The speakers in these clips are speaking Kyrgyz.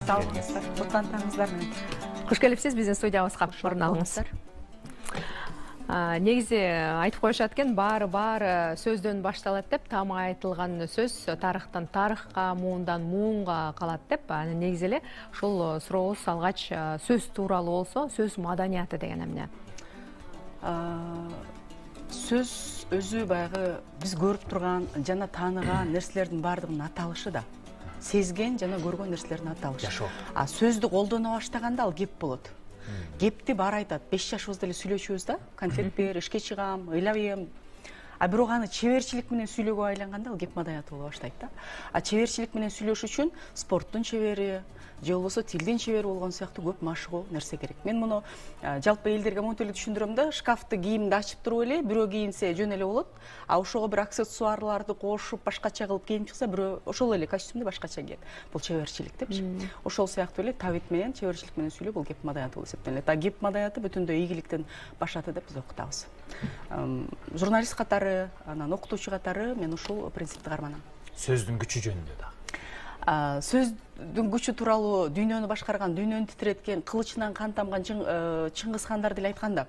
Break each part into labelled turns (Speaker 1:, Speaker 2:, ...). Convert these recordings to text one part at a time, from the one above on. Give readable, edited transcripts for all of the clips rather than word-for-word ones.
Speaker 1: Sağ olыңыздар. Құттықтаңыздар.
Speaker 2: Қош келіпсіз біздің студиябызға орын алыңыздар. Негізі айтып қойышат екен, бар сөзден башталады деп, тамы айтылған сөз тарихтан тарихқа, муындан муынға қалады деп, негізілі шул сұрауыз салғач сөз туралы болса, сөз маданияты деген әміне.
Speaker 1: Сөз өзі бағы біз көріп тұрған, жана таныған нәрселердің бардығын аталышы да. Сезген жана көрген нәрселердің аталышы. Сөзді қолдана баштағанда ал кеп болады. Кепті бар айтады. 5 жашыбызда эле сүйлөшүбүз да, конфет бер, ишке чыгам, ыйлап ем. Бирок аны чеберчилик менен сүйлөөгө айланганда ал кеп маданияты боло баштайт да. Чеберчилик менен сүйлөш үчүн спорттун чебери, же болбосо тилдин чебери болгон сыяктуу көп машыгуу нерсе керек. Мен муну жалпы элдерге монтип эле түшүндүрөм да, шкафты кийимди ачып туруп эле, бирөө кийинсе жөн эле болот. Ошого бир аксессуарларды кошуп, башкача кылып кийинип чыкса, бирөө ошол эле костюмду башкача кийет. Бул чеберчилик депчи. Ошол сыяктуу эле табит менен, чеберчилик менен сүйлөө бул кеп маданияты болуп эсептелет. Кеп маданияты бүтүндөй ийгиликтен башаты деп биз окутабыз. Журналист катары, анан окутуучу катары мен ушул принципти карманам.
Speaker 3: Сөздүн күчү жөнүндө да.
Speaker 1: Сөздүн күчү тууралуу дүйнөнү башкарган, дүйнөнү титиреткен, кылычынан кан тамган Чыңгыз хандар деле айтканда,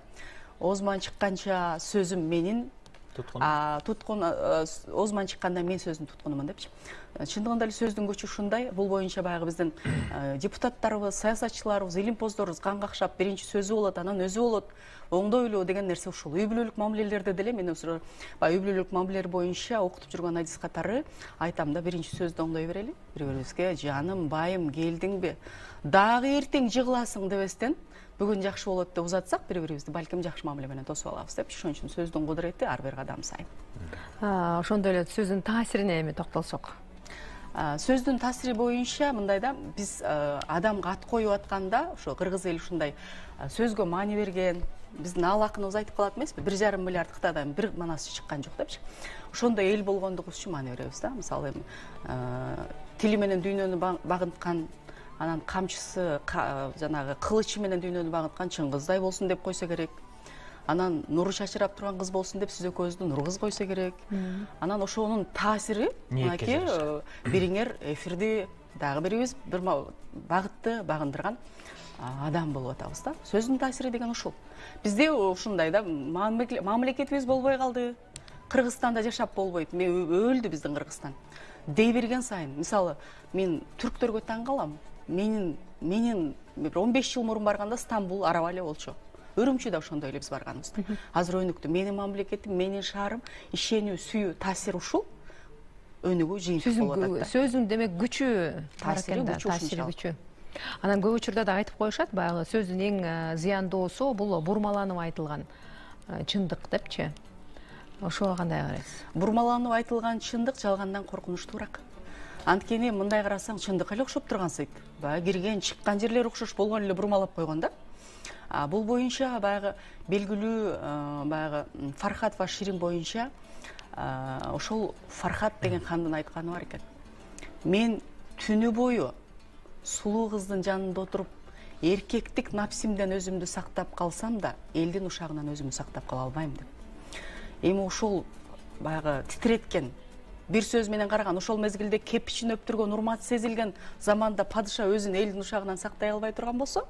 Speaker 1: оозуман чыкканча сөзүм менин, туткун оозуман чыкканда мен сөздүн туткунумун депчи. Чындыгында эле сөздүн күчү ушундай. Бул боюнча баягы биздин депутаттарыбыз, саясатчыларыбыз, илимпоздорубуз кан какшап, биринчи сөзү болот, анан өзү болот, оңдойлуу деген нерсе ушул. Үй бүлөлүк мамилелерде деле мен үй бүлөлүк мамилелер боюнча окутуп жүргөн адис катары айтам да, биринчи сөздү оңдой берели. Бири-бирибизге жаным, байым, келдиңби? Дагы эртең жыгыласың дебестен, бүгүн жакшы болот деп узатсак, бири-бирибизди балким жакшы мамиле менен тосуп алабыз деп. Ошон үчүн сөздүн кудурети ар бир адам сайын.
Speaker 2: Ошондой эле сөздүн таасирине эми токтолсок.
Speaker 1: Сөздүн таасири боюнча мындайда биз адамга ат коюп атканда, ошо кыргыз эли ушундай сөзгө маани берген, биздин ал акыныбыз айтып калат эмеспи, 1,5 миллиард Кытайдан бир манасы чыккан жок депчи. Ошондой эл болгондугубуз үчүн маани беребиз да. Мисалы эми тили менен дүйнөнү багынткан, анан камчысы, жанагы кылычы менен дүйнөнү багынткан Чыңгыздай болсун деп койсо керек. Анан нуру чачырап турган кыз болсун деп сиз экөөбүздү нур кыз койсо керек. Анан ошонун таасири мынакей бириңер эфирди дагы бирибиз бир багытты багындырган адам болуп атабыз да. Сөздүн таасири деген ушул. Бизде ушундай да, мамлекетибиз болбой калды. Кыргызстанда жашап болбойт. Өлдү биздин Кыргызстан. Дей берген сайын, мисалы, мен түрктөргө таң калам. Менин 15 жыл мурун барганда Стамбул араба эле болчу. Үрүмчүдө ошондой эле биз барганыбызда. Азыр өнүктү. Менин мамлекетим, менин шаарым, ишенүү, сүйүү, таасир ушул. Өнүгүү жыйынтык болуп атат.
Speaker 2: Сөзүн демек күчү, таасири күчү. Анан көп учурда да айтып коюшат, баягы сөздүн эң зыяндоосу бул бурмаланып айтылган чындык депчи. Ошого кандай карайсыз?
Speaker 1: Бурмаланып айтылган чындык жалгандан коркунучтуураак. Анткени мындай карасаң чындыкка эле окшоп тургансыйт. Баягы кирген, чыккан жерлери окшош болгон эле бурмалап койгон да. Бул боюнча баягы белгилүү баягы Фархатова Ширин боюнча ошол Фархат деген хандын айтканы бар экен. Мен түнү бою сулуу кыздын жанында отуруп, эркектик напсимден өзүмдү сактап калсам да, элдин ушагынан өзүмдү сактап кала албайм деп. Эми ошол баягы титиреткен, бир сөз менен караган, ошол мезгилде кепичин өптүргөн, урмат сезилген заманда падыша өзүн элдин ушагынан сактай албай турган болсо,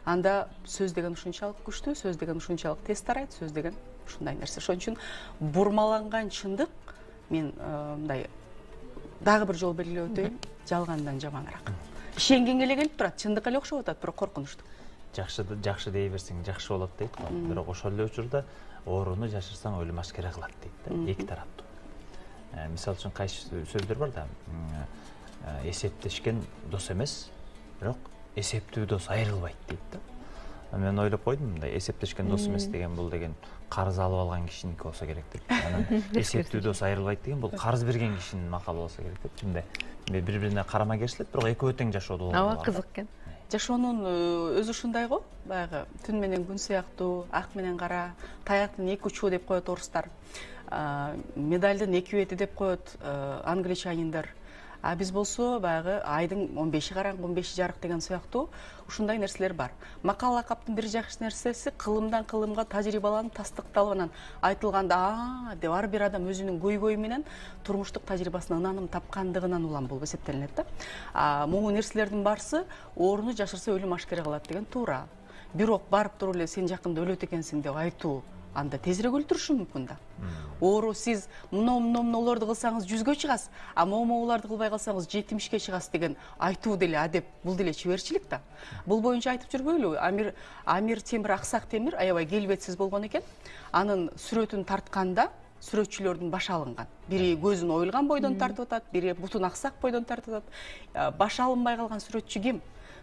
Speaker 1: анда сөз деген ушунчалык күчтүү, сөз деген ушунчалык тез тарайт, сөз деген ушундай нерсе. Ошон үчүн бурмаланган чындык мен мындай дагы бир жол белгилеп өтөйүн, жалгандан жаманыраак. Ишенгенге эле келип турат, чындыкка эле окшоп атат, бирок коркунучтуу.
Speaker 3: Жакшы дей берсең жакшы болот дейт го. Бирок ошол эле учурда ооруну жашырсаң өлүм ашкера кылат дейт да. Эки тараптуу. Мисалы үчүн кайсы сөздөр бар да, эсептешкен дос эмес, бирок эсептүү дос айрылбайт дейт да. Мен ойлоп койдум, мындай эсептешкен дос эмес деген бул деген карыз алып алган кишиники болсо керек деп. Анан эсептүү дос айрылбайт деген бул карыз берген кишинин макалы болсо керек деп. Мындай бири-бирине карама керчилик, бирок экөө тең жашоодо болот.
Speaker 2: Аба кызык экен.
Speaker 1: Жашоонун өзү ушундай го, баягы түн менен күн сыяктуу, ак менен кара, таяктын эки учу деп коет орустар. Медалдын эки бети деп коет англичаниндар. А биз болсо баягы айдын 15-и караңгы 15-и жарык деген сыяктуу ушундай нерселер бар. Макал лакаптын бир жакшы нерсеси кылымдан кылымга тажрыйбаланып тастыкталып анан айтылганда деп ар бир адам өзүнүн көйгөйү менен турмуштук тажрыйбасына ынаным тапкандыгынан улам болуп эсептелинет да. Могу нерселердин барысы орunu жашырса өлүм ашкере калат деген туура. Бирок барып туруп эле сен жакында өлөт экенсиң деп айтуу анда тезирээк өлтүрүшү мүмкүн да. Оору сиз мына кылсаңыз 100гө чыгасыз, а могуларды кылбай калсаңыз 70ге чыгасыз деген айтуу деле адеп, бул деле чеберчилик да. Бул боюнча айтып жүрбөйлү? Амир Темир, Аксак Темир аябай келбетсиз болгон экен. Анын сүрөтүн тартканда сүрөтчүлөрдүн башы алынган. Бири көзүн оюлган бойдон тартып атат, бири бутун аксак бойдон тартып атат. Башы алынбай калган сүрөтчү ким?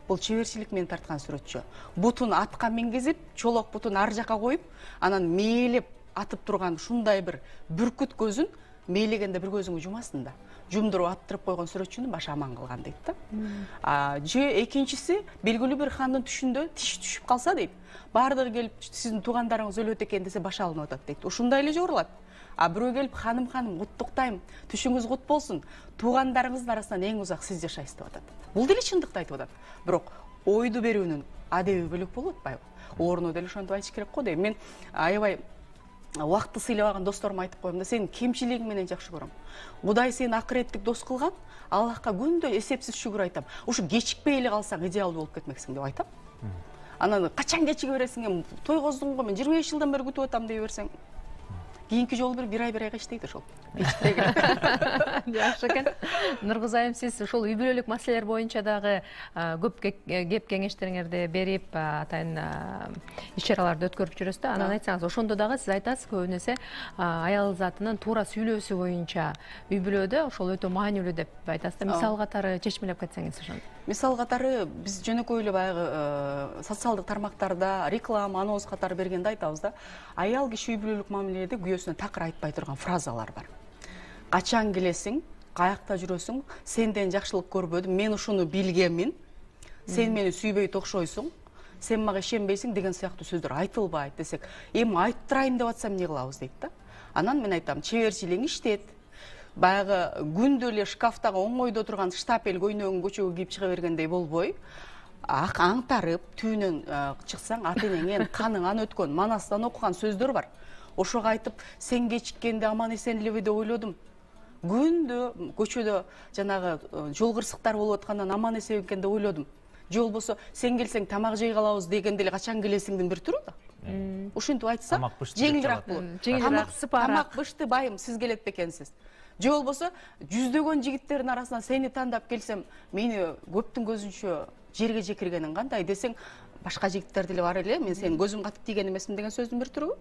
Speaker 1: Бул чеберчилик менен тарткан сүрөтчү. Бутун атка мингизип, чолок бутун ар жака коюп, анан мээлеп атып турган ушундай бир бүркүт көзүн мээлегенде бир көзүңү жумасың да. Жумдуруп аттырып койгон сүрөтчүнүн башы аман калган дейт да. Же экинчиси белгилүү бир хандын түшүндө тиш түшүп калса дейт. Бардыгы келип сиздин туугандарыңыз өлөт экен десе башы алынып атат дейт. Ушундай эле жорулат. Бирөө келип ханым куттуктайм, түшүңүз кут болсун, туугандарыңыздын арасынан эң узак сиз жашайсыз деп атат. Бул деле чындыкты айтып атат. Бирок ойду берүүнүн адеби бөлөк болуп атпайбы? Орну деле ошентип айтыш керек го дейм. Мен аябай убакытты сыйлабаган досторума айтып коем да, сенин кемчилигиң менен жакшы көрөм. Кудай сени акыреттик дос кылган, Аллахка күндө эсепсиз шүгүр айтам. Ушу кечикпей эле калсаң идеалдуу болуп кетмексиң деп айтам. Анан качан кечиге бересиң? Тойгоздуң го, мен 25 жылдан бери күтүп атам деп берсең, кийинки жолу бир айга иштейт ошол.
Speaker 2: Жакшы экен. Нургуза айым, сиз ушул үй бүлөлүк маселелер боюнча дагы көп кеп кеңештериңерди берип, атайын иш-чараларды өткөрүп жүрөсүз да. Анан айтсаңыз, ошондо дагы сиз айтасыз, көбүнесе аял затынын туура сүйлөөсү боюнча үй бүлөдө ошол өтө маанилүү деп айтасыз да. Мисал катары чечмелеп кетсеңиз ошону.
Speaker 1: Мисал катары биз жөнөкөй эле баягы социалдык тармактарда реклама, анонс катары бергенде айтабыз да. Аял киши үй бүлөлүк мамиледе күйөөсүнө такыр айтпай турган фразалар бар. Качан келесиң, каякта жүрөсүң, сенден жакшылык көрбөдүм, мен ушуну билгенмин, сен мени сүйбөйт окшойсуң, сен мага ишенбейсиң деген сыяктуу сөздөр айтылбайт десек, эми айттырайын деп атсам эмне кылабыз дейт да. Анан мен айтам, чеберчилиң иштет. Баягы күндө эле шкафтагы оңойдо турган штапель көйнөгүн көчөгө кийип чыга бергендей болбой, аңтарып, түйүнөн чыксаң, ата энеңен каныңан өткөн, манастан окуган сөздөр бар. Ошого айтып, сен кечиккенде аман эсен элеби деп ойлодум. Күндө көчөдө жанагы жол кырсыктар болуп аткандан аман эсен экен деп ойлодум. Же болбосо сен келсең тамак жей калабыз дегенде эле качан келесиңдин бир түрү да. Ушинтип айтсам, жеңилирээк болот. Тамак бышты байым, сиз келет бекенсиз. Же болбосо жүздөгөн жигиттердин арасынан сени тандап келсем, мени көптүн көзүнчө жерге жекиргениң кандай десең, башка жигиттер деле бар эле, мен сени көзүм катып тийген эмесмин деген сөздүн бир түрү.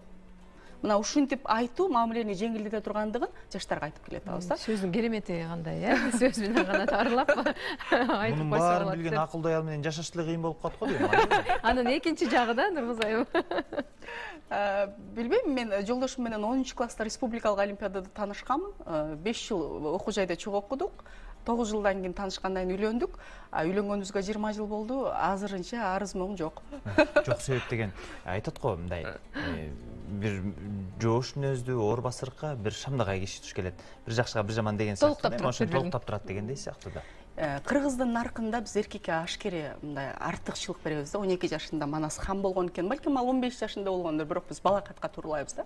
Speaker 1: Мына ушинтип айтуу мамилени жеңилдете тургандыгын жаштарга айтып келет абыз да.
Speaker 2: Сөздүн керемети кандай, сөз менен гана таарылап айтып
Speaker 3: койсо болот. Баарын билген акылдуу аял менен жашаш деле кыйын болуп калат го дейм.
Speaker 2: Анын экинчи жагы да, Нургуза айым.
Speaker 1: Билбейм, мен жолдошум менен 10-класста республикалык олимпиадада таанышканмын. 5 жыл окуу жайда чогуу окудук. 9 жылдан кийин таанышкандан кийин үйлөндүк. Үйлөнгөнүбүзгө 20 жыл болду. Азырынча арыз моң жок.
Speaker 3: Жок себеп деген айтат го, мындай бир жоош мүнөздүү оор басырыкка бир шамдагай киши туш келет. Бир жакшыга бир жаман деген сыяктуу. Ошо толуктап турат дегендей сыяктуу да.
Speaker 1: Кыргыздын наркында биз эркекке ашкере мындай артыкчылык беребиз да. 12 жашында манас хан болгон экен, балким ал 15 жашында болгондур, бирок биз балакатка турлайбыз да.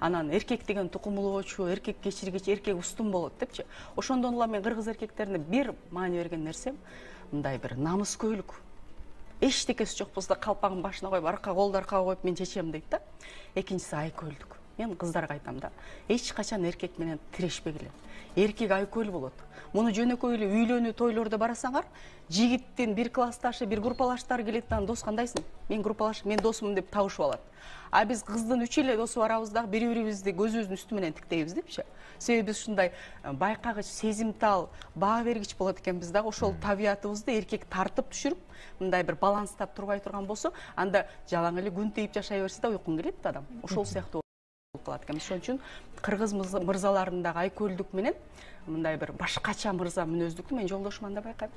Speaker 1: Анан эркек деген тукумулоочу, эркек кечиргич, эркек устун болот депчи. Ошондон улам мен кыргыз эркектерине бир маани берген нерсем мындай бир намыскөйлүк. Эчтекеси жок болсо да калпагын башына коюп, арка колду аркага коюп мен чечем дейт да. Экинчиси айкөлдүк. Мен кыздарга айтам да, эч качан эркек менен тирешпегиле. Эркек айкөл болот. Муну жөнөкөй эле үйлөнүү тойлордо барасаңар, жигиттин бир классташы, бир группалаштары келет да, дос кандайсың? Мен группалаш, мен досумун деп табышып алат. А биз кыздын 3 эле досу барабыз да, бири-бирибизди көзүбүздүн үстү менен тиктейбиз депчи. Себеби биз ушундай байкагыч, сезимтал, баа бергич болот экенбиз да. Ошол табиятыбызды эркек тартып түшүрүп, мындай бир баланстап турбай турган болсо, анда жалаң эле күн тийип жашай берсе да уйкун келет да адам. Ошол сыяктуу кылат экен. Ошон үчүн кыргыз мырзаларындагы айкөлдүк менен мындай бир башкача мырза мүнөздүктү мен жолдошуман да байкайм.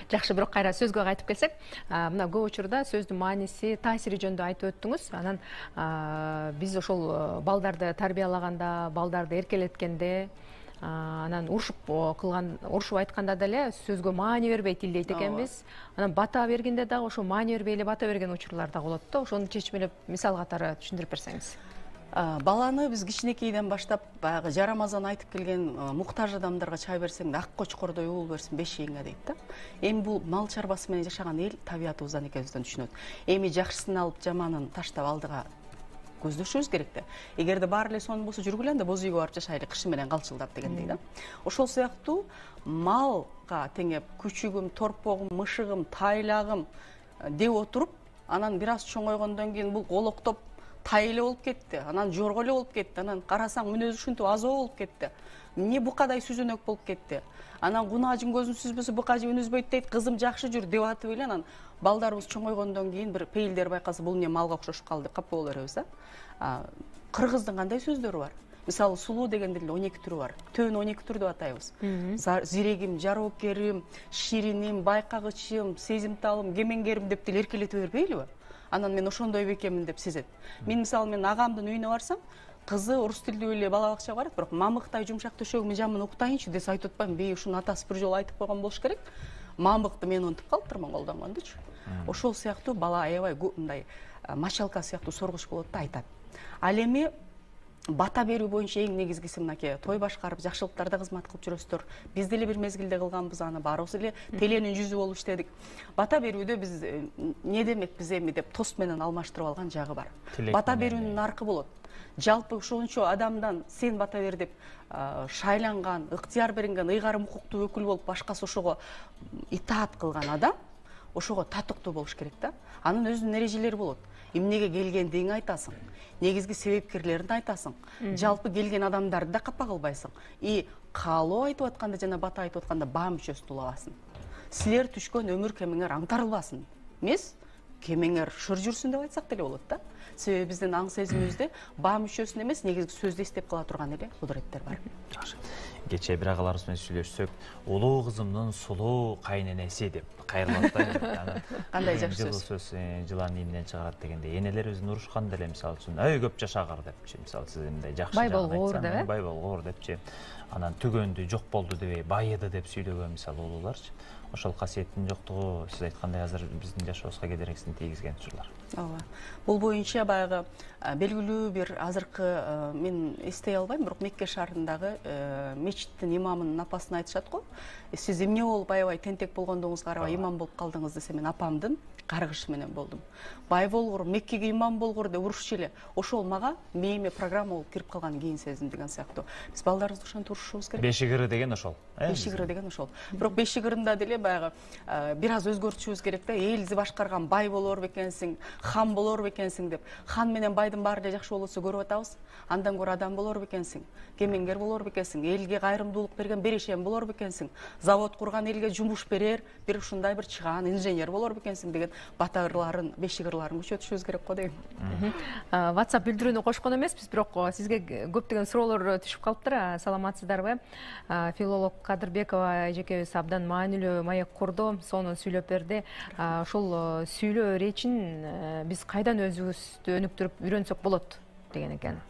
Speaker 2: Жакшы, бирок кайра сөзгө кайтып келсек, мына көп учурда сөздүн мааниси, таасири жөнүндө айтып өттүңүз. Анан биз ошол балдарды тарбиялаганда, балдарды эркелеткенде анан урушуп айтканда деле сөзгө маани бербей тилдейт экенбиз. Анан бата бергенде дагы ошо маани бербей эле бата берген учурлар да болот да. Ошону чечмелеп мисал катары түшүндүрүп берсеңиз.
Speaker 1: Баланы біз кичинекейден баштап баягы жарамазан айтып келген муктаж адамдарга чай берсең ак кочкордой уул берсин бешигиңе дейт да. Эми бул мал чарбасы менен жашаган эл табиятыбыздан экенибизден түшүнөт. Эми жакшысын алып жаманын таштап алдыга көздөшүбүз керек да. Эгерде баары эле сонун болсо жүргүлө анда боз үйгө барып жашайлы кышы менен калчылдап дегендей да. Ошол сыяктуу малга теңеп күчүгүм, торпогум, мышыгым, тайлагым деп отуруп, анан бир аз чоңойгондон кийин бул голоктоп тай эле болуп кетти, анан жорго эле болуп кетти, анан карасаң мүнөзү ушинтип азоо болуп кетти. Эмне букадай сүзөнөк болуп кетти. Анан кунаажың көзүн сүзбөсө букажы үнүзбөйт дейт, кызым жакшы жүр деп атып эле анан балдарыбыз чоңойгондон кийин бир пейилдер байкаса бул эмне малга окшошуп калды деп капа боло беребиз да. Кыргыздын кандай сөздөрү бар? Мисалы сулуу дегенде 12 түрү бар. Төөн 12 түр деп атайбыз. Зирегим, жароокерим, шириним, байкагычым, сезимталым, кемеңгерим деп деле эркелете бербейлиби? Анан мен ошондой бекемин деп сезет. Мен мисалы мен агамдын үйүнө барсам, кызы орус тилдүү эле бала бакчага барат, бирок мамыктай жумшак төшөгүмүн жамын уктайынчы десе айтып атпайм, бей ушунун атасы бир жолу айтып койгон болуш керек. Мамыкты мен унутуп калыптырмын колдонгондучу. Ошол сыяктуу бала аябай мындай мачалка сыяктуу соргуч болот да айтат. Ал эми бата берүү боюнча эң негизгиси мынакей той башкарып жакшылыктарда кызмат кылып жүрөсүздөр. Биз деле бир мезгилде кылганбыз аны, баарыбыз эле теленин жүзү болуп иштедик. Бата берүүдө биз не демекпиз эми деп тост менен алмаштырып алган жагы бар. Бата берүүнүн наркы болот. Жалпы ошончо адамдан сен бата бер деп шайланган, ыктыяр берилген ыйгарым укуктуу өкүл болуп башкасы ошого итаат кылган адам ошого татыктуу болуш керек да. Анын өзүнүн эрежелери болот. Эмнеге келгендигиңди айтасың, негизги себепкерлерин айтасың, жалпы келген адамдарды да капа кылбайсың. Каалоо айтып атканда жана бата айтып атканда баа мүчөсүн улабасын. Силер түшкөн өмүр кемеңер аңтарылбасын. Эмес, кемеңер шыр жүрсүн деп айтсак деле болот да. Себеби биздин аң сезимибизде баа мүчөсүн эмес, негизги сөздү эстеп кала турган эле кудуреттер бар.
Speaker 3: Кечээ бир агаларыбыз менен сүйлөшсөк, улуу кызымдын сулуу кайненеси деп кайрылат да.
Speaker 1: Кандай жакшы
Speaker 3: сөз. Жылуу сөз жылан ийинен чыгарат дегенде, энелерибиздин урушканда эле мисалы үчүн, "Ай көп жашагыр" депчи, мисалы сиз мындай жакшы
Speaker 2: бай болгор деп,
Speaker 3: бай болгор депчи. Анан түгөндү жок болду дебей, байыды деп сүйлөгөн мисалы улууларчы. Ошол касиеттин жоктугу сиз айткандай азыр биздин жашообузга кедергисин тийгизген учурлар.
Speaker 1: Ооба. Бул боюнча баягы белгилүү бир азыркы мен эстей албайм, бирок Мекке шаарындагы мечиттин имамынын апасына айтышат го. Сиз эмне болуп аябай тентек болгондугуңузга карабай имам болуп калдыңыз десе, мен апамдын каргышы менен болдум. Бай болгур, Меккеге имам болгур деп урушчу эле. Ошол мага мээме программа болуп кирип калган кийин сездим деген сыяктуу. Биз балдарыбызды ошентип урушубуз керек.
Speaker 3: Бешигиры деген ошол.
Speaker 1: Бешигиры деген ошол. Бирок бешигиринде деле баягы бир аз өзгөртүшүбүз керек да. Элди башкарган бай болор бекенсиң, хан болор бекенсиң деп. Хан менен байдын баары эле жакшы болотсо көрүп атабыз. Андан көрө адам болор бекенсиң, кемеңгер болор бекенсиң, элге кайрымдуулук берген берешен болор бекенсиң, завод курган элге жумуш берер, бир ушундай бир чыгаан инженер болор бекенсиң деген батагырларын, бешигырларын күчөтүшүбүз керек го дейм.
Speaker 2: WhatsApp билдирүүнү кошкон эмеспиз, бирок сизге көптөгөн суроолор түшүп калыптыр. Саламатсыздарбы? Филолог Кадырбекова эжекебиз абдан маанилүү маек курду, сону сүйлөп берди. Ошол сүйлөө речин биз кайдан өзүбүздү өнүктүрүп үйрөнсөк болот деген экен.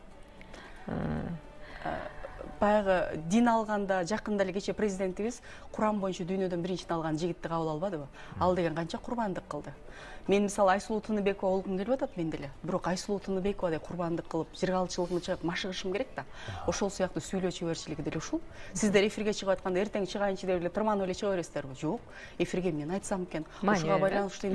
Speaker 1: Баягы дин алганда жакында эле кечээ президентибиз Куран боюнча дүйнөдөн биринчини алган жигитти кабыл албадыбы? Ал деген канча курбандык кылды. Мен мисалы Айсулуу Тыныбекова болгум келип атат мен деле. Бирок Айсулуу Тыныбековадай курбандык кылып, жыргалчылыгымды чыгып машыгышым керек да. Ошол сыяктуу сүйлөө чеберчилиги деле ушул. Сиздер эфирге чыгып атканда эртең чыгайынчы деп эле тырманып эле чыга бересиздерби? Жок. Эфирге эмнени айтсам экен? Ошого байланыштуу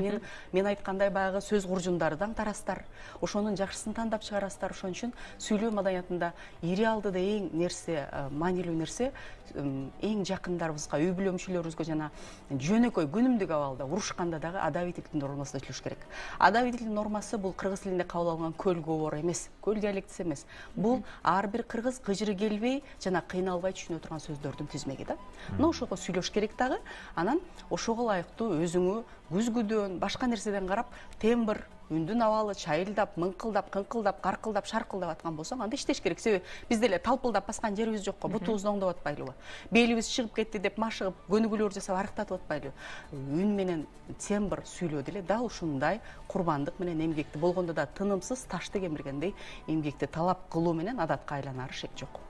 Speaker 1: мен айткандай баягы сөз куржундарды аңтарасыздар. Ошонун жакшысын тандап чыгарасыздар. Ошон үчүн сүйлөө маданиятында ири алдыда эң нерсе, маанилүү нерсе эң жакындарыбызга, үй бүлө мүчөлөрүбүзгө жана жөнөкөй күнүмдүк абалда урушканда дагы адабий тилдин нормасына иштелиш керек. Адабий тилдин нормасы бул кыргыз тилинде кабыл алынган көл говор эмес, көл диалектиси эмес. Бул ар бир кыргыз кыжыры келбей жана кыйналбай түшүнө турган сөздөрдүн тизмеги да. Мына ошого сүйлөш керек дагы. Анан ошого ылайыктуу өзүңү күзгүдөн, башка нерседен карап, тембр, үндүн абалы чайылдап, мыңкылдап, кыңкылдап, каркылдап, шаркылдап аткан болсоң, анда иштеш керек. Себеби биз деле талпылдап баскан жерибиз жок го, бутубузду оңдоп атпайлыбы? Белибиз чыгып кетти деп машыгып, көнүгүүлөр жасап арыктатып атпайлыбы? Үн менен тембр сүйлөө деле дал ушундай курбандык менен эмгекти болгондо да тынымсыз ташты кемиргендей эмгекти талап кылуу менен адатка айланары шек жок.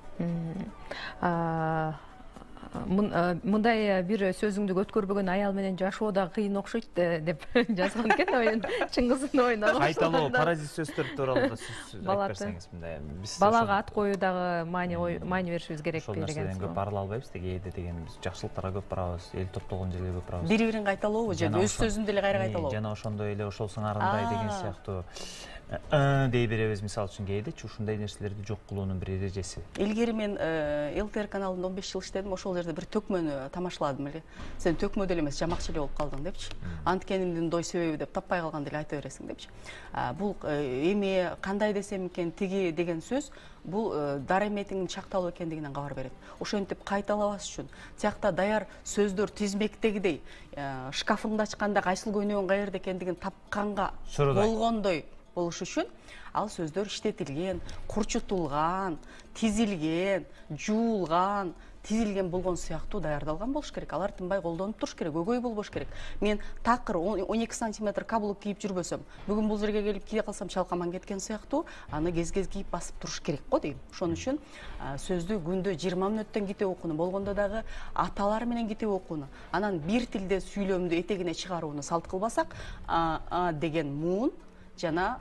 Speaker 2: Мындай бир сөзүңдү өткөрбөгөн аял менен жашоо да кыйын окшойт деп жазган экен оюн Чыңгыздын оюна.
Speaker 3: Кайталоо паразит сөздөр тууралуу да сөз айтып берсеңиз мындай.
Speaker 2: Балага ат коюу дагы маани беришибиз керекпи деген.
Speaker 3: Ошол нерседен көп бара албайбыз, кээде деген биз жакшылыктарга көп барабыз, эл топтолгон жерге көп барабыз.
Speaker 1: Бири-бирин кайталообу же өз сөзүн деле кайра кайталоо.
Speaker 3: Жана ошондой эле ошол сыңарындай деген сыяктуу дей беребиз, мисалы үчүн кээдечи ушундай нерселерди жок кылуунун бир эрежеси.
Speaker 1: Илгери мен ЛТР каналында 15 жыл иштедим, ошол жерде бир төкмөнү тамашаладым эле. Сен төкмө деле эмес, жамакчы эле болуп калдың депчи. Анткенимдин дой себеби деп таппай калган деле айта бересиң депчи. Бул эме кандай десем экен тиги деген сөз бул дараметиңдин чакталуу экендигинен кабар берет. Ошентип кайталабас үчүн тиякта даяр сөздөр тизмектегидей шкафыңды ачканда кайсыл көйнөгүң каерде экендигин тапканга болгондой болуш үчүн ал сөздөр иштетилген, курчутулган, тизилген, жуулган, тизилген болгон сыяктуу даярдалган болуш керек. Алар тынбай колдонуп туруш керек, өгөй болбош керек. Мен такыр 12 сантиметр каблук кийип жүрбөсөм, бүгүн бул жерге келип кие калсам чалкаман кеткен сыяктуу, аны кез-кез кийип басып туруш керек го дейм. Ошон үчүн сөздү күндө 20 мүнөттөн китеп окууну, болгондо дагы аталар менен китеп окууну, анан бир тилде сүйлөмдү этегине чыгарууну салт кылбасак, деген муун жана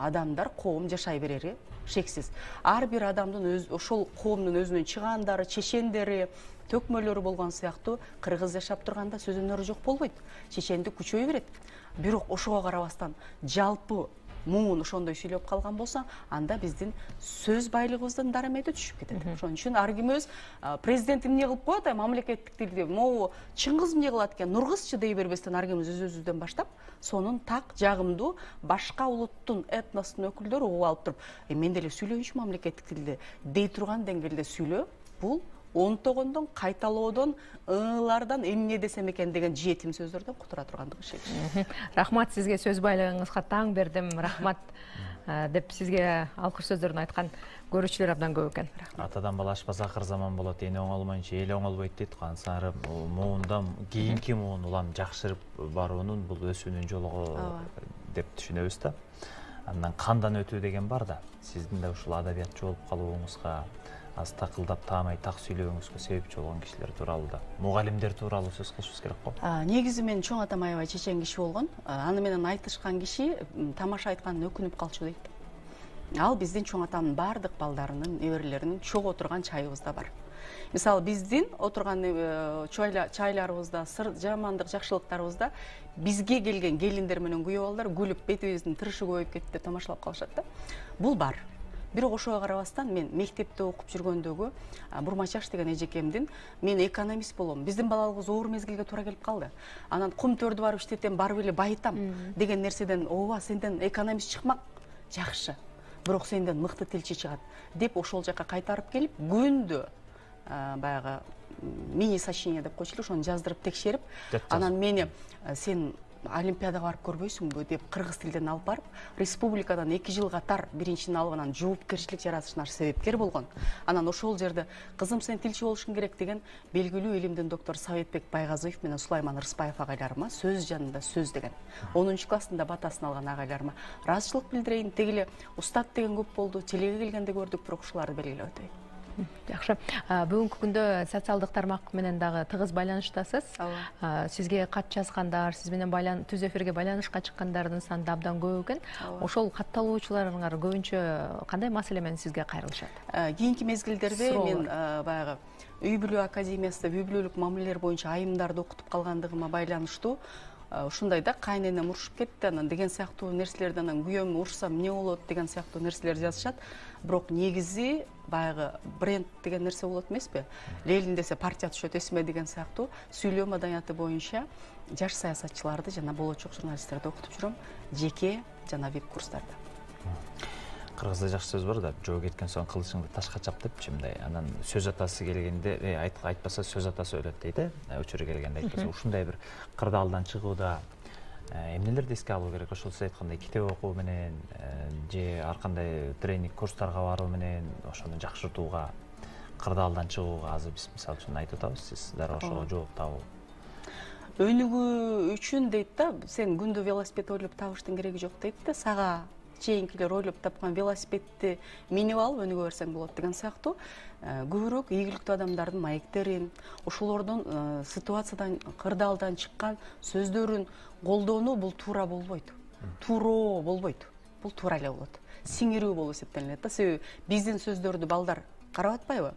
Speaker 1: адамдар коом жашай берери шексиз. Ар бир адамдын ошол коомдун өзүнүн чыгандары, чечендери, төкмөлөрү болгон сыяктуу кыргыз жашап турганда сөз өнөрү жок болбойт. Чечендик күчөй берет. Бирок ошого карабастан жалпы муун ошондой сүйлөп калган болсо, анда биздин сөз байлыгыбыздын дарамети түшүп кетет. Ошон үчүн ар ким өз президент эмне кылып коет, мамлекеттик тилде, могу Чыңгыз эмне кылат экен, Нургызчы дей бербестен ар ким өзүбүздөн баштап, сонун так жагымдуу башка улуттун, этностун өкүлдөрү угуп алып туруп, мен деле сүйлөйүнчү мамлекеттик тилде дей турган деңгээлде сүйлөө, бул онтогондон, кайталоодон, ыңылардан эмне десем экен деген жетим сөздөрдөн кутура тургандыгы шексиз.
Speaker 2: Рахмат сизге, сөз байлыгыңызга таң бердим. Рахмат деп сизге алкыш сөздөрүн айткан көрүүчүлөр абдан көп экен.
Speaker 3: Атадан бала ашпаса акыр заман болот, эне оңолмойнчу эл оңолбойт дейт. Кансары муундан кийинки муун улам жакшырып баруунун бул өсүүнүн жолу деп түшүнөбүз да. Андан кандан өтүү деген бар да. Сиздин да ушул адабиятчы болуп калууңузга, аз такылдап таамай так сүйлөөңүзгө себепчи болгон кишилер тууралуу да, мугалимдер тууралуу сөз кылышыбыз керек го.
Speaker 1: Негизи мен чоң атам аябай чечен киши болгон. Аны менен айтышкан киши тамаша айтканына өкүнүп калчу дейт. Ал биздин чоң атамдын бардык балдарынын, неберелеринин чогуу отурган чайыбызда бар. Мисалы биздин отурган чайларыбызда, жамандык, жакшылыктарыбызда бизге келген келиндер менен күйөө балдар күлүп, бетибиздин тырышы көбөйүп кетти деп тамашалап калышат да. Бул бар. Бирок ошого карабастан мен мектепте окуп жүргөндөгү Бурмачаш деген эжекемдин мен экономист болом, биздин балалыгыбыз оор мезгилге туура келип калды. Анан кум төрдү барып иштетем, барып эле байытам деген нерседен, ооба сенден экономист чыкмак жакшы, бирок сенден мыкты тилчи чыгат деп ошол жака кайтарып келип, күндө баягы мини сочинение деп койчу эле, ошону жаздырып текшерип, анан мени сен олимпиадага барып көрбөйсүңбү деп кыргыз тилден алып барып, республикадан 2 жыл катар биринчини алып, анан жоопкерчилик жаратышына себепкер болгон. Анан ошол жерде кызым сен тилчи болушуң керек деген белгилүү илимдин доктору Советбек Байгазыев менен Сулайман Рыспаев агайларыма сөз жанында сөз деген 10 классында батасын алган агайларыма ыраазычылык билдирейин. Тегиле устат деген көп болду, телеге келгенде көрдүк, бирок ушуларды белгилеп өтөйүн.
Speaker 2: Жакшы. Бүгүнкү күндө социалдык тармак менен дагы тыгыз байланыштасыз. Сизге кат жазгандар, сиз менен түз эфирге байланышка чыккандардын саны абдан көп экен. Ошол катталуучуларыңар көбүнчө кандай маселе менен сизге кайрылышат?
Speaker 1: Кийинки мезгилдерде мен баягы үй бүлө академиясында үй бүлөлүк мамилелер боюнча айымдарды окутуп калгандыгыма байланыштуу ушундай да кайненем урушуп кетти, анан деген сыяктуу нерселерди, анан күйөөм урушсам эмне болот деген сыяктуу нерселер жазышат. Бирок негизи баягы бренд деген нерсе болот эмеспи? Ленин десе партия түшөт эсиме деген сыяктуу сүйлөө маданияты боюнча жаш саясатчыларды жана болочок журналисттерди окутуп жүрөм, жеке жана веб курстарда.
Speaker 3: Кыргызда жакшы сөз бар да, жөө кеткен соң кылычыңды ташка чап депчи, мындай. Анан сөз атасы келгенде айтпаса сөз атасы өлөт дейт, өчүрү келгенде айтпаса. Ушундай бир кырдаалдан чыгууда эмнелерди эске алуу керек? Ошол сиз айткандай китеп окуу менен же ар кандай тренинг курстарга баруу менен ошону жакшыртууга, кырдаалдан чыгууга азыр биз мисалы үчүн айтып атабыз, сиз дароо ошого жооп табуу.
Speaker 1: Өнүгүү үчүн дейт да, сен күндө велосипед ойлоп табыштын кереги жок дейт да, сага чейинкилер ойлоп тапкан велосипедти минип алып өнүгө берсең болот деген сыяктуу көбүрөөк ийгиликтүү адамдардын маектерин, ошолордун ситуациядан, кырдаалдан чыккан сөздөрүн колдонуу бул туура болбойт. Тууроо болбойт. Бул туура эле болот. Сиңирүү болуп эсептелинет да. Себеби биздин сөздөрдү балдар карап атпайбы?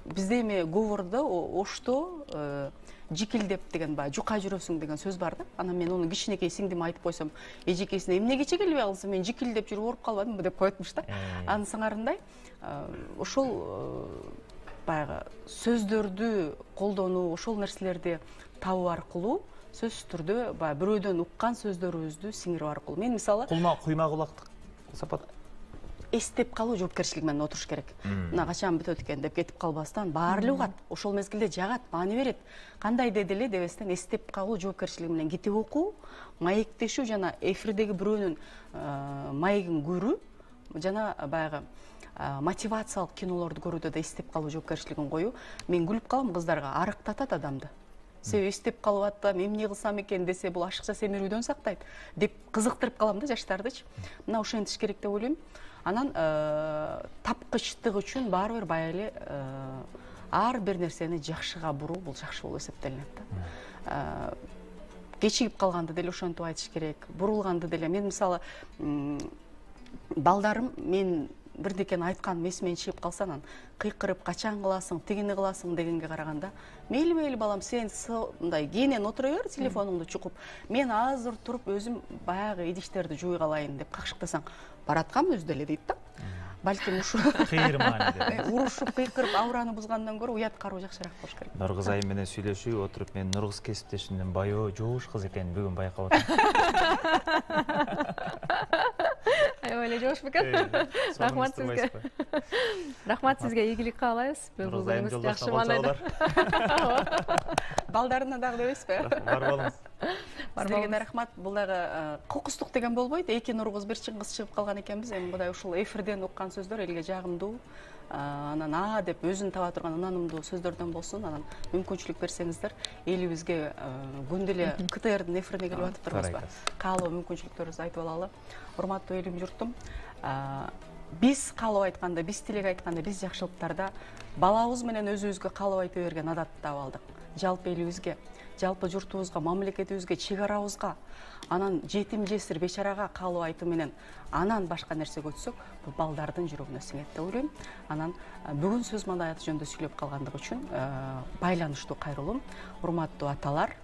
Speaker 1: Бизде эми говордо ошто жикилдеп деген баягы жука жүрөсүң деген сөз бар да. Анан мен ону кичинекей сиңдиме айтып койсом, эжекесине эмне кече келбей калдың, мен жикилдеп жүрүп ооруп калбадымбы деп коетмуш да. Анын сыңарындай ошол баягы сөздөрдү колдонуу, ошол нерселерди табуу аркылуу сөзсүз түрдө баягы бирөөдөн уккан сөздөрүбүздү сиңирип аркылуу. Мен мисалы
Speaker 3: куйма кулактык сапат
Speaker 1: эстеп калуу жоопкерчилиги менен отуруш керек. Мына качан бүтөт экен деп кетип калбастан, баары эле угат, ошол мезгилде жагат, маани берет. Кандай деди эле дебестен эстеп калуу жоопкерчилиги менен китеп окуу, маектешүү жана эфирдеги бирөөнүн маегин көрүү, жана баягы мотивациялык кинолорду көрүүдө да эстеп калуу жоопкерчилигин коюу. Мен күлүп калам, кыздарга арыктатат адамды. Себеби эстеп калып аттам, эмне кылсам экен десе, бул ашыкча семирүүдөн сактайт деп кызыктырып калам да жаштардычы. Мына ошентиш керек деп ойлойм. Анан тапкычтык үчүн баары бир баягы эле ар бир нерсени жакшыга буруу бул жакшы болуп эсептелинет да. Кечигип калганды деле ошентип айтыш керек, бурулганды деле. Мен мисалы балдарым мен бирдекени айтканым эсимен чыгып калса, анан кыйкырып качан кыласың, тигини кыласың дегенге караганда, мейли балам, сен мындай кенен отура бер, телефонуңду чукуп, мен азыр туруп өзүм баягы идиштерди жууй калайын деп какшыктасаң, бараткам өзү деле дейт да. Балким ушу кыйырман урушуп кыйкырып аураны бузгандан көрө уят кароо жакшыраак болуш керек.
Speaker 3: Нургыз айым менен сүйлөшүп отуруп, мен Нургыз кесиптешимдин баяоо жооуш кыз экенин бүгүн байкап атам.
Speaker 2: Аябай эле жооуш бекен. Рахмат сизге. Рахмат сизге, ийгилик каалайбыз. Бүгүнгүнүңүз жакшы маанайда.
Speaker 1: Балдарына дагы дебейсизби?
Speaker 3: Бар болуңуз.
Speaker 1: Сиздерге да рахмат. Бул дагы кокустук деген болбойт. Эки Нургуз бир чыңгыз чыгып калган экенбиз. Эми мындай ушул эфирден уккан сөздөр элге жагымдуу, анан деп өзүн таба турган ынанымдуу сөздөрдөн болсун. Анан мүмкүнчүлүк берсеңиздер, элибизге күндө эле КТРдин эфирине келип атыптырбызбы? Каалоо мүмкүнчүлүктөрүбүздү айтып алалы. Урматтуу элим журтум, биз каалоо айтканда, биз тилек айтканда, биз жакшылыктарда балабыз менен өзүбүзгө каалоо айта берген адатты таап алдык. Жалпы элибизге, жалпы журтубузга, мамлекетибизге, чек арабызга, анан жетим жесир бечарага каалоо айтуу менен анан башка нерсеге өтсөк, бул балдардын жүрөгүнө сиңет деп ойлойм. Анан бүгүн сөз маданиятı жөнүндө сүйлөп калгандыгы үчүн байланыштуу кайрылуум. Урматтуу аталар,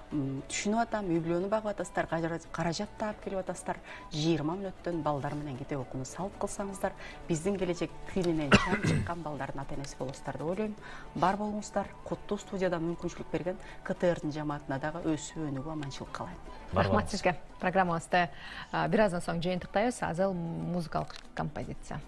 Speaker 1: түшүнүп атам, үй бүлөнү багып атасыздар, каражат таап келип атасыздар. 20 мүнөттөн балдар менен китеп окууну салып кылсаңыздар, биздин келечек тилинен чаң чыккан балдардын ата энеси болосуздар деп ойлойм. Бар болуңуздар. Куттуу студияда мүмкүнчүлүк берген КТРдин жамаатына дагы өсүү өнүгүү аманчылык каалайм.
Speaker 2: Рахмат сизге. Программабызды бир аздан соң жыйынтыктайбыз. Азыр музыкалык композиция.